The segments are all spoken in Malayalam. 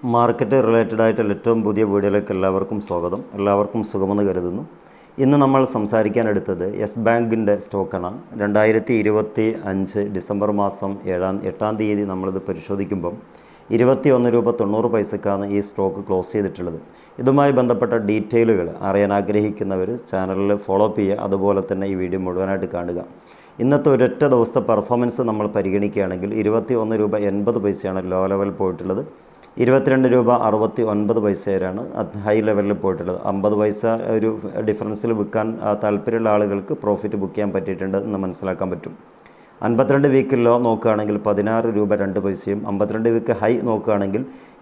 മാർക്കറ്റ് റിലേറ്റഡ് ആയിട്ടുള്ള ഏറ്റവും പുതിയ വീഡിയോയിലേക്ക് എല്ലാവർക്കും സ്വാഗതം. എല്ലാവർക്കും സുഖമെന്ന് കരുതുന്നു. ഇന്ന് നമ്മൾ സംസാരിക്കാൻ എടുത്തത് യെസ് ബാങ്കിൻ്റെ സ്റ്റോക്കാണ്. 2025 ഡിസംബർ മാസം 8-ാം തീയതി നമ്മളിത് പരിശോധിക്കുമ്പം 21 രൂപ 90 പൈസക്കാണ് ഈ സ്റ്റോക്ക് ക്ലോസ് ചെയ്തിട്ടുള്ളത്. ഇതുമായി ബന്ധപ്പെട്ട ഡീറ്റെയിലുകൾ അറിയാൻ ആഗ്രഹിക്കുന്നവർ ചാനലിൽ ഫോളോ അപ്പ് ചെയ്യുക. അതുപോലെ തന്നെ ഈ വീഡിയോ മുഴുവനായിട്ട് കാണുക. ഇന്നത്തെ ഒരൊറ്റ ദിവസത്തെ പെർഫോമൻസ് നമ്മൾ പരിഗണിക്കുകയാണെങ്കിൽ 21 രൂപ 80 പൈസയാണ് ലോ ലെവൽ പോയിട്ടുള്ളത്. 22 രൂപ 69 പൈസ വരെയാണ് ഹൈ ലെവലിൽ പോയിട്ടുള്ളത്. 50 പൈസ ഒരു ഡിഫറൻസിൽ വിൽക്കാൻ താല്പര്യമുള്ള ആളുകൾക്ക് പ്രോഫിറ്റ് ബുക്ക് ചെയ്യാൻ പറ്റിയിട്ടുണ്ട് എന്ന് മനസ്സിലാക്കാൻ പറ്റും. 52 വീക്ക് ലോ നോക്കുകയാണെങ്കിൽ 16 രൂപ 2 പൈസയും 52 വീക്ക് ഹൈ നോക്കുകയാണെങ്കിൽ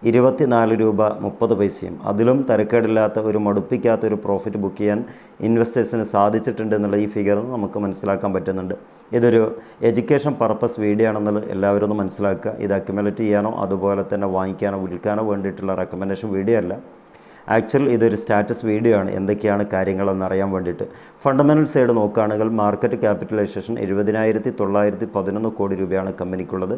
24 രൂപ 30 പൈസയും. അതിലും തരക്കേടില്ലാത്ത ഒരു മടുപ്പിക്കാത്ത ഒരു പ്രോഫിറ്റ് ബുക്ക് ചെയ്യാൻ ഇൻവെസ്റ്റേഴ്സിന് സാധിച്ചിട്ടുണ്ട് എന്നുള്ള ഈ ഫിഗർ നമുക്ക് മനസ്സിലാക്കാൻ പറ്റുന്നുണ്ട്. ഇതൊരു എഡ്യൂക്കേഷൻ പർപ്പസ് വീഡിയോ ആണെന്നുള്ളത് എല്ലാവരും ഒന്ന് മനസ്സിലാക്കുക. ഇത് അക്യുമുലേറ്റ് ചെയ്യാനോ അതുപോലെ തന്നെ വാങ്ങിക്കാനോ വിൽക്കാനോ വേണ്ടിയിട്ടുള്ള റെക്കമെൻഡേഷൻ വീഡിയോ അല്ല. ഇതൊരു സ്റ്റാറ്റസ് വീഡിയോ ആണ്, എന്തൊക്കെയാണ് കാര്യങ്ങളെന്ന് അറിയാൻ വേണ്ടിയിട്ട്. ഫണ്ടമെൻ്റൽ സൈഡ് നോക്കുകയാണെങ്കിൽ മാർക്കറ്റ് ക്യാപിറ്റലൈസേഷൻ 70,911 കോടി രൂപയാണ് കമ്പനിക്കുള്ളത്.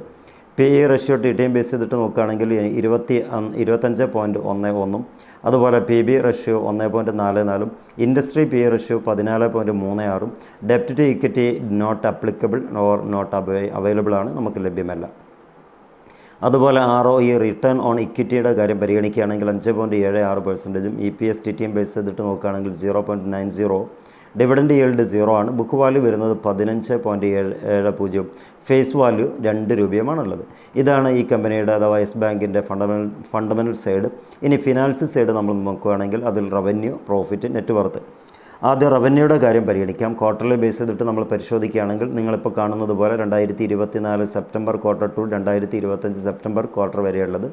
PE റേഷ്യോ TTM ബേസ് ചെയ്തിട്ട് നോക്കുകയാണെങ്കിൽ 25.11, അതുപോലെ PB ratio 1.44, industry PE ratio 14.36, ഡെപ്റ്റ് to equity not applicable or not available ആണ്, നമുക്ക് ലഭ്യമല്ല. അതുപോലെ ROE റിട്ടേൺ ഓൺ ഇക്വിറ്റിയുടെ കാര്യം പരിഗണിക്കുകയാണെങ്കിൽ 5.76%, EPS TTM ബേസ് ചെയ്തിട്ട് നോക്കുകയാണെങ്കിൽ 0.90, ഡിവിഡൻഡ് yield 0 ആണ്. ബുക്ക് വാല്യൂ വരുന്നത് 15.70, ഫേസ് വാല്യൂ 2 രൂപയുമാണുള്ളത്. ഇതാണ് ഈ കമ്പനിയുടെ അഥവാ യെസ് ബാങ്കിൻ്റെ ഫണ്ടമെൻ്റൽ സൈഡ്. ഇനി ഫിനാൻസ് സൈഡ് നമ്മൾ നോക്കുകയാണെങ്കിൽ അതിൽ റവന്യൂ, പ്രോഫിറ്റ്, നെറ്റ് വർത്ത്. ആദ്യം റവന്യൂയുടെ കാര്യം പരിഗണിക്കാം. ക്വാർട്ടർലി ബേസ് ചെയ്തിട്ട് നമ്മൾ പരിശോധിക്കുകയാണെങ്കിൽ നിങ്ങളിപ്പോൾ കാണുന്നത് പോലെ 2024 September quarter to 2025 September quarter വരെയുള്ളത്.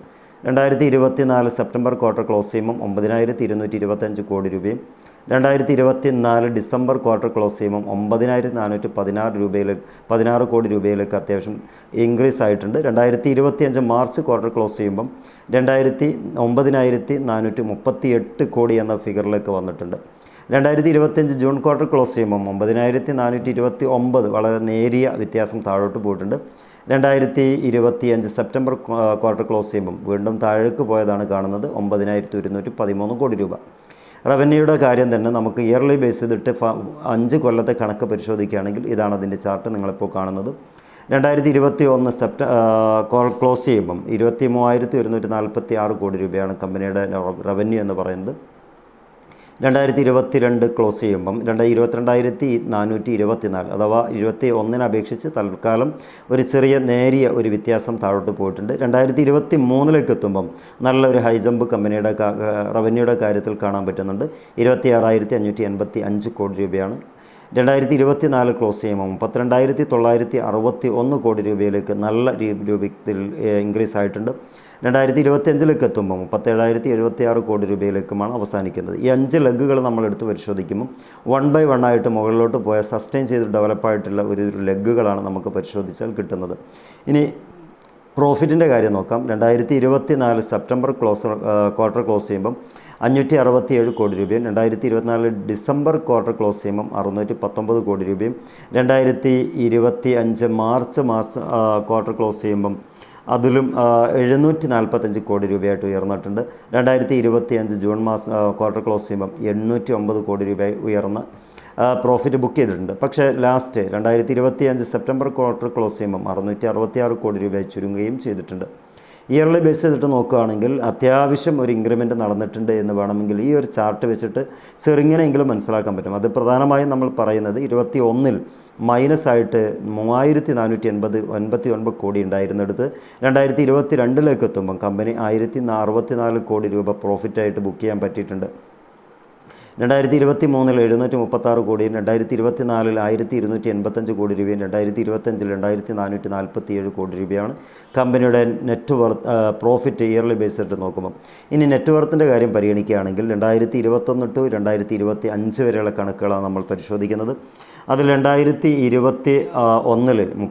2024 സെപ്റ്റംബർ ക്വാർട്ടർ ക്ലോസ് ചെയ്യുമ്പം 9,225 കോടി രൂപയും 2024 ഡിസംബർ ക്വാർട്ടർ ക്ലോസ് ചെയ്യുമ്പം 9,416 കോടി രൂപയിലേക്ക് അത്യാവശ്യം ഇൻക്രീസ് ആയിട്ടുണ്ട്. 2025 മാർച്ച് ക്വാർട്ടർ ക്ലോസ് ചെയ്യുമ്പം 9,438 കോടി എന്ന ഫിഗറിലേക്ക് വന്നിട്ടുണ്ട്. 2025 ജൂൺ ക്വാർട്ടർ ക്ലോസ് ചെയ്യുമ്പം 9,429, വളരെ നേരിയ വ്യത്യാസം താഴോട്ട് പോയിട്ടുണ്ട്. 2025 സെപ്റ്റംബർ ക്വാർട്ടർ ക്ലോസ് ചെയ്യുമ്പം വീണ്ടും താഴേക്ക് പോയതാണ് കാണുന്നത്, 9,213 കോടി രൂപ. റവന്യൂയുടെ കാര്യം തന്നെ നമുക്ക് ഇയർലി ബേസ് ചെയ്തിട്ട് 5 കൊല്ലത്തെ കണക്ക് പരിശോധിക്കുകയാണെങ്കിൽ ഇതാണ് അതിൻ്റെ ചാർട്ട് നിങ്ങളിപ്പോൾ കാണുന്നത്. 2021 ക്ലോസ് ചെയ്യുമ്പം 23,146 കോടി രൂപയാണ് കമ്പനിയുടെ റവന്യൂ എന്ന് പറയുന്നത്. 2022 ക്ലോസ് ചെയ്യുമ്പം 22,424, അഥവാ 21 അപേക്ഷിച്ച് തൽക്കാലം ഒരു ചെറിയ നേരിയ ഒരു വ്യത്യാസം താഴോട്ട് പോയിട്ടുണ്ട്. 2023 എത്തുമ്പം നല്ലൊരു ഹൈ ജമ്പ് കമ്പനിയുടെ റവന്യൂയുടെ കാര്യത്തിൽ കാണാൻ പറ്റുന്നുണ്ട്. 26,585 കോടി രൂപയാണ്. 2024 ക്ലോസ് ചെയ്യുമ്പോൾ 32,961 കോടി രൂപയിലേക്ക് നല്ല രൂപത്തിൽ ഇൻക്രീസ് ആയിട്ടുണ്ട്. 2025 എത്തുമ്പോൾ 37,076 കോടി രൂപയിലേക്കുമാണ് അവസാനിക്കുന്നത്. ഈ 5 ലെഗുകൾ നമ്മൾ എടുത്ത് പരിശോധിക്കുമ്പോൾ 1 by 1 ആയിട്ട് മുകളിലോട്ട് പോയ സസ്റ്റെയിൻ ചെയ്ത് ഡെവലപ്പായിട്ടുള്ള ഒരു ലെഗുകളാണ് നമുക്ക് പരിശോധിച്ചാൽ കിട്ടുന്നത്. ഇനി പ്രോഫിറ്റിൻ്റെ കാര്യം നോക്കാം. 2024 സെപ്റ്റംബർ ക്വാർട്ടർ ക്ലോസ് ചെയ്യുമ്പം 567 കോടി രൂപയും 2024 ഡിസംബർ ക്വാർട്ടർ ക്ലോസ് ചെയ്യുമ്പം 619 കോടി രൂപയും 2025 മാർച്ച് ക്വാർട്ടർ ക്ലോസ് ചെയ്യുമ്പം അതിലും 745 കോടി രൂപയായിട്ട് ഉയർന്നിട്ടുണ്ട്. 2025 ജൂൺ ക്വാർട്ടർ ക്ലോസ് ചെയ്യുമ്പം 809 കോടി രൂപയായി ഉയർന്ന പ്രോഫിറ്റ് ബുക്ക് ചെയ്തിട്ടുണ്ട്. പക്ഷേ ലാസ്റ്റ് 2025 സെപ്റ്റംബർ ക്വാർട്ടർ ക്ലോസ് ചെയ്യുമ്പം 666 കോടി രൂപയായി ചുരുങ്ങുകയും ചെയ്തിട്ടുണ്ട്. ഇയർലി ബേസ് ചെയ്തിട്ട് നോക്കുകയാണെങ്കിൽ അത്യാവശ്യം ഒരു ഇൻക്രിമെൻറ്റ് നടന്നിട്ടുണ്ട് എന്ന് വേണമെങ്കിൽ ഈ ഒരു ചാർട്ട് വെച്ചിട്ട് ചെറുങ്ങനെയെങ്കിലും മനസ്സിലാക്കാൻ പറ്റും. അത് പ്രധാനമായും നമ്മൾ പറയുന്നത് 21 മൈനസായിട്ട് 3,489 കോടി ഉണ്ടായിരുന്നിടത്ത് 2022 എത്തുമ്പം കമ്പനി 1,064 കോടി രൂപ പ്രോഫിറ്റായിട്ട് ബുക്ക് ചെയ്യാൻ പറ്റിയിട്ടുണ്ട്. 2023 736 കോടിയും 2024 1,285 കോടി രൂപയും 2025 2,447 കോടി രൂപയാണ് കമ്പനിയുടെ net worth profit yearly base ചെയ്തിട്ട് നോക്കുമ്പോൾ. ഇനി നെറ്റ് വർത്തിൻ്റെ കാര്യം പരിഗണിക്കുകയാണെങ്കിൽ 2021 ടു 2025 വരെയുള്ള കണക്കുകളാണ് നമ്മൾ പരിശോധിക്കുന്നത്. അതിൽ 2021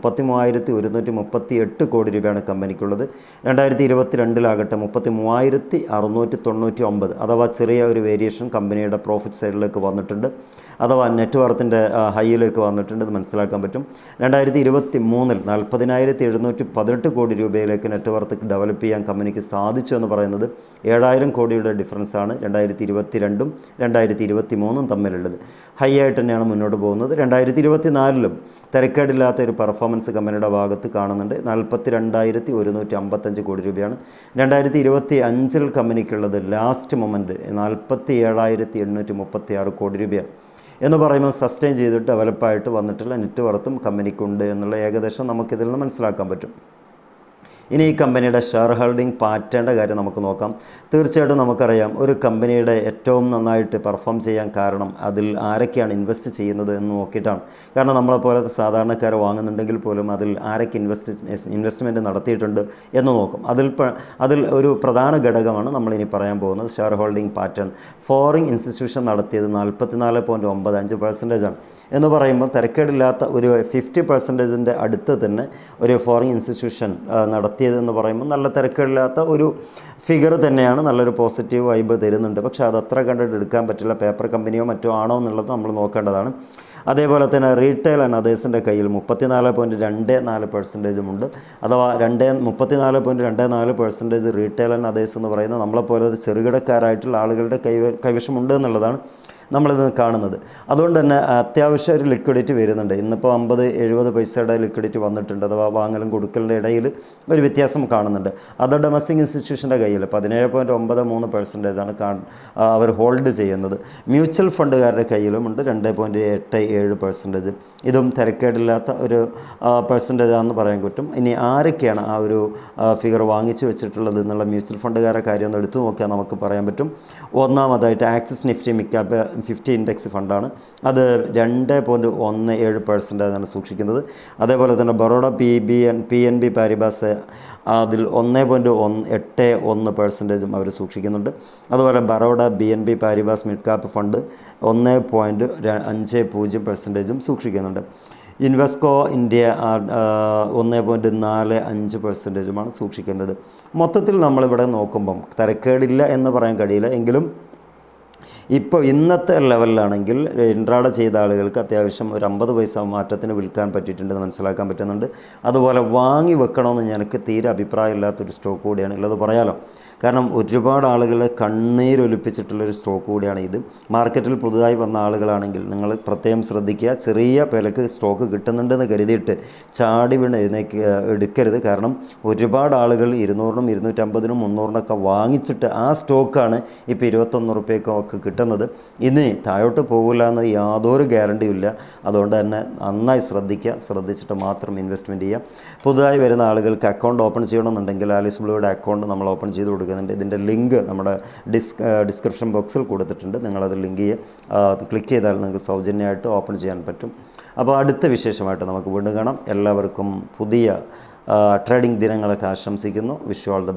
33,138 കോടി രൂപയാണ് കമ്പനിക്കുള്ളത്. 2022 33,699, അഥവാ ചെറിയ ഒരു വേരിയേഷൻ കമ്പനിയുടെ പ്രോഫിറ്റ് സൈഡിലേക്ക് വന്നിട്ടുണ്ട്, അഥവാ നെറ്റ് വർത്തിൻ്റെ ഹൈയിലേക്ക് വന്നിട്ടുണ്ട് എന്ന് മനസ്സിലാക്കാൻ പറ്റും. 2023 40,718 കോടി രൂപയിലേക്ക് നെറ്റ് വർത്ത് ഡെവലപ്പ് ചെയ്യാൻ കമ്പനിക്ക് സാധിച്ചു എന്ന് പറയുന്നത് 7,000 കോടിയുടെ ഡിഫറൻസാണ് 2022 2023 തമ്മിലുള്ളത്. ഹൈ ആയിട്ട് തന്നെയാണ് മുന്നോട്ട് പോകുന്നത്. 2024 തിരക്കേടില്ലാത്ത ഒരു പെർഫോമൻസ് കമ്പനിയുടെ ഭാഗത്ത് കാണുന്നുണ്ട്. 42,155 കോടി രൂപയാണ് 2025 കമ്പനിക്കുള്ളത്. ലാസ്റ്റ് മൊമെൻറ്റ് 47,836 കോടി രൂപയാണ് എന്ന് പറയുമ്പോൾ സസ്റ്റെയിൻ ചെയ്തിട്ട് ഡെവലപ്പായിട്ട് വന്നിട്ടുള്ള നെറ്റ് വർത്തും കമ്പനിക്കുണ്ട് എന്നുള്ള ഏകദേശം നമുക്കിതിൽ നിന്ന് മനസ്സിലാക്കാൻ പറ്റും. ഇനി ഈ കമ്പനിയുടെ ഷെയർ ഹോൾഡിംഗ് പാറ്റേണിൻ്റെ കാര്യം നമുക്ക് നോക്കാം. തീർച്ചയായിട്ടും നമുക്കറിയാം ഒരു കമ്പനിയുടെ ഏറ്റവും നന്നായിട്ട് പെർഫോം ചെയ്യാൻ കാരണം അതിൽ ആരൊക്കെയാണ് ഇൻവെസ്റ്റ് ചെയ്യുന്നത് എന്ന് നോക്കിയിട്ടാണ്. കാരണം നമ്മളെപ്പോലെ സാധാരണക്കാർ വാങ്ങുന്നുണ്ടെങ്കിൽ പോലും അതിൽ ആരൊക്കെ ഇൻവെസ്റ്റ്മെൻറ്റ് നടത്തിയിട്ടുണ്ട് എന്ന് നോക്കും. അതിൽ ഒരു പ്രധാന ഘടകമാണ് നമ്മളിനി പറയാൻ പോകുന്നത് share holding pattern. Foreign institution നടത്തിയത് 44.95% എന്ന് പറയുമ്പോൾ തിരക്കേടില്ലാത്ത ഒരു 50% അടുത്ത് തന്നെ ഒരു ഫോറിൻ ഇൻസ്റ്റിറ്റ്യൂഷൻ നടത്തിയതെന്ന് പറയുമ്പോൾ നല്ല തിരക്കേടില്ലാത്ത ഒരു ഫിഗർ തന്നെയാണ്, നല്ലൊരു പോസിറ്റീവ് വൈബ് തരുന്നുണ്ട്. പക്ഷേ അത് അത്ര കണ്ടിട്ട് എടുക്കാൻ പറ്റില്ല. പേപ്പർ കമ്പനിയോ മറ്റോ ആണോ എന്നുള്ളത് നമ്മൾ നോക്കേണ്ടതാണ്. അതേപോലെ തന്നെ റീറ്റെയിൽ ആൻഡ് അതേഴ്സിൻ്റെ കയ്യിൽ 34.24% ഉണ്ട്. അഥവാ 34.24% റീറ്റെയിൽ ആൻഡ് അതേഴ്സ് എന്ന് പറയുന്നത് നമ്മളെപ്പോലെ ചെറുകിടക്കാരായിട്ടുള്ള ആളുകളുടെ കൈവശമുണ്ട് എന്നുള്ളതാണ് നമ്മളിത് കാണുന്നത്. അതുകൊണ്ട് തന്നെ അത്യാവശ്യം ഒരു ലിക്വിഡിറ്റി വരുന്നുണ്ട്. ഇന്നിപ്പോൾ 50-70 പൈസയുടെ ലിക്വിഡിറ്റി വന്നിട്ടുണ്ട്. അഥവാ വാങ്ങലും കൊടുക്കലിൻ്റെ ഇടയിൽ ഒരു വ്യത്യാസം കാണുന്നുണ്ട്. അത് ഡൊമസ്റ്റിക് ഇൻസ്റ്റിറ്റ്യൂഷൻ്റെ കയ്യിൽ 17.93% അവർ ഹോൾഡ് ചെയ്യുന്നത്. മ്യൂച്വൽ ഫണ്ടുകാരുടെ കയ്യിലുമുണ്ട് 2.87%. ഇതും തിരക്കേടില്ലാത്ത ഒരു പെർസെൻറ്റേജാണെന്ന് പറയാൻ പറ്റും. ഇനി ആരൊക്കെയാണ് ആ ഒരു ഫിഗർ വാങ്ങിച്ചു വെച്ചിട്ടുള്ളത് എന്നുള്ള മ്യൂച്വൽ ഫണ്ടുകാരുടെ കാര്യം ഒന്ന് എടുത്തു നോക്കിയാൽ നമുക്ക് പറയാൻ പറ്റും. ഒന്നാമതായിട്ട് Axis Nifty mid cap 50 index ഫണ്ടാണ്. അത് 2.17% സൂക്ഷിക്കുന്നത്. അതേപോലെ തന്നെ ബറോഡ PNB പാരിബാസ് അതിൽ 1.81% അവർ സൂക്ഷിക്കുന്നുണ്ട്. അതുപോലെ Baroda BNB Paribas mid cap fund 1.50% സൂക്ഷിക്കുന്നുണ്ട്. ഇൻവെസ്കോ ഇന്ത്യ 1.45% സൂക്ഷിക്കുന്നത്. മൊത്തത്തിൽ നമ്മളിവിടെ നോക്കുമ്പം തിരക്കേടില്ല എന്ന് പറയാൻ കഴിയില്ല. എങ്കിലും ഇപ്പോൾ ഇന്നത്തെ ലെവലിലാണെങ്കിൽ ഇൻട്രാഡേ ചെയ്ത ആളുകൾക്ക് അത്യാവശ്യം ഒരു 50 പൈസ മാറ്റത്തിന് വിൽക്കാൻ പറ്റിയിട്ടുണ്ടെന്ന് മനസ്സിലാക്കാൻ പറ്റുന്നുണ്ട്. അതുപോലെ വാങ്ങി വെക്കണമെന്ന് എനിക്ക് തീരെ അഭിപ്രായമില്ലാത്തൊരു സ്റ്റോക്ക് കൂടിയാണ് ഉള്ളത് പറയാലോ. കാരണം ഒരുപാട് ആളുകൾ കണ്ണീരൊലിപ്പിച്ചിട്ടുള്ളൊരു സ്റ്റോക്ക് കൂടിയാണ് ഇത്. മാർക്കറ്റിൽ പുതുതായി വന്ന ആളുകളാണെങ്കിൽ നിങ്ങൾ പ്രത്യേകം ശ്രദ്ധിക്കുക. ചെറിയ വിലക്ക് സ്റ്റോക്ക് കിട്ടുന്നുണ്ടെന്ന് കരുതിയിട്ട് ചാടി വീണ് എടുക്കരുത്. കാരണം ഒരുപാട് ആളുകൾ 200-നും 250-നും 300-നൊക്കെ വാങ്ങിച്ചിട്ട് ആ സ്റ്റോക്കാണ് ഇപ്പോൾ 21 റുപ്യക്കൊക്കെ കിട്ടുന്നത്. ഇനി താഴോട്ട് പോകില്ല എന്ന് യാതൊരു ഗ്യാരണ്ടിയും ഇല്ല. അതുകൊണ്ട് തന്നെ നന്നായി ശ്രദ്ധിച്ചിട്ട് മാത്രം ഇൻവെസ്റ്റ്മെൻറ്റ് ചെയ്യുക. പുതുതായി വരുന്ന ആളുകൾക്ക് അക്കൗണ്ട് ഓപ്പൺ ചെയ്യണമെന്നുണ്ടെങ്കിൽ ആലിസ് ബ്ലൂയുടെ അക്കൗണ്ട് നമ്മൾ ഓപ്പൺ ചെയ്ത് കൊടുക്കുന്നുണ്ട്. ഇതിൻ്റെ ലിങ്ക് നമ്മുടെ ഡിസ്ക്രിപ്ഷൻ ബോക്സിൽ കൊടുത്തിട്ടുണ്ട്. നിങ്ങളത് ലിങ്ക് ക്ലിക്ക് ചെയ്താൽ നിങ്ങൾക്ക് സൗജന്യമായിട്ട് ഓപ്പൺ ചെയ്യാൻ പറ്റും. അപ്പോൾ അടുത്ത വിശേഷമായിട്ട് നമുക്ക് വീണ്ടും കാണാം. എല്ലാവർക്കും പുതിയ ട്രേഡിംഗ് ദിനങ്ങളൊക്കെ ആശംസിക്കുന്നു. Wish you all the